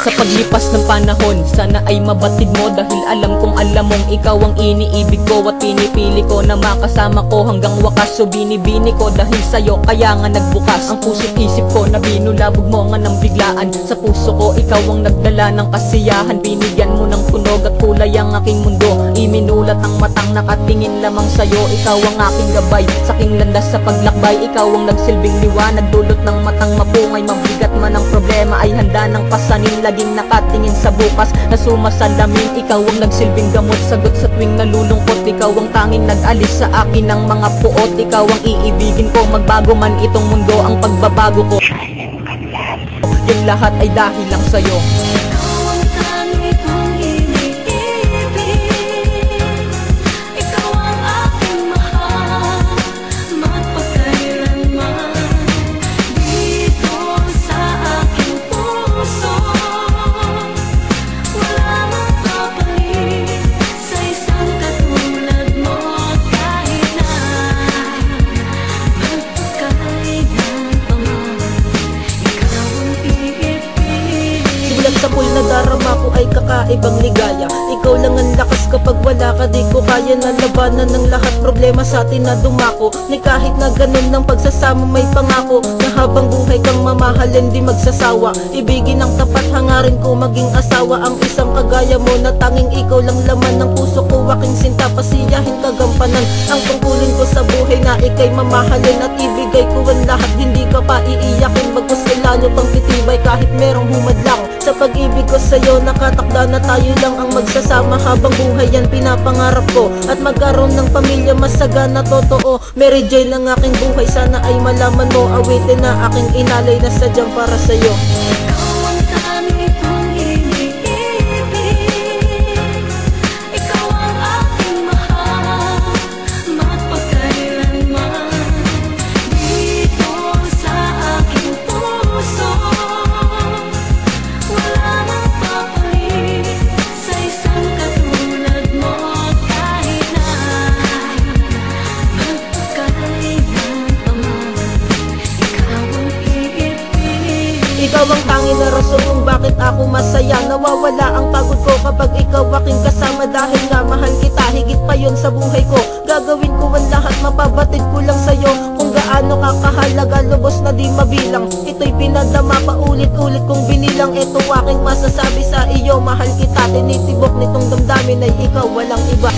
Sa paglipas ng panahon, sana ay mabatid mo, dahil alam kong alam mong ikaw ang iniibig ko at pinipili ko na makasama ko hanggang wakas. So binibini ko dahil sa'yo kaya nga nagbukas ang puso't isip ko na binulabog mo nga ng biglaan. Sa puso ko ikaw ang nagdala ng kasiyahan, binigyan mo ng tunog at kulay ang aking mundo. Iminulat ang matang nakatingin lamang sa'yo, ikaw ang aking gabay sa aking landas sa paglakbay. Ikaw ang nagsilbing liwanag, dulot ng matang mapungay. Mabigat man ang problema ay handa ng pasanin, laging nakatingin sa bukas na sumasalamin. Ikaw ang nagsilbing gamot, sagot sa tuwing nalulungkot. Ikaw ang tanging nag-alis sa akin ng mga puot. Ikaw ang iibigin ko, magbago man itong mundo, ang pagbabago ko. Yung lahat ay dahil lang sa'yo. Sa pool na darama ko ay kakaibang ligaya. Ikaw lang ang lakas kapag wala ka, di ko kaya na labanan ng lahat problema sa atin na dumako. Ni kahit na ganun ng pagsasama may pangako na habang buhay kang mamahalin di magsasawa. Ibigin ang tapat, hangarin ko maging asawa. Ang isang kagaya mo na tanging ikaw lang laman ng puso ko, aking sinta, pasiyahin kagampanan. Ang tungkulin ko sa buhay na ikay mamahalin at ibigay ko ang lahat, hindi ka pa iiyakin. Bagkus ay lalo pang titibay kahit merong humadlang sa pag-ibig ko sa'yo. Nakatakda na tayo lang ang magsasama habang buhay, yan pinapangarap ko. At magkaroon ng pamilya masagana, totoo. Mary Jane ang aking buhay, sana ay malaman mo. Awitin na aking inalay na sadyang para sa'yo. Ikaw ang tanging na rason kung bakit ako masaya. Nawawala ang pagod ko kapag ikaw aking kasama, dahil nga mahal kita, higit pa yun sa buhay ko. Gagawin ko ang lahat, mapabatid ko lang sa'yo kung gaano kakahalaga, lubos na di mabilang. Ito'y pinadama paulit-ulit kong binilang. Ito aking masasabi sa iyo, mahal kita, tinitibok nitong damdamin ay ikaw, walang iba.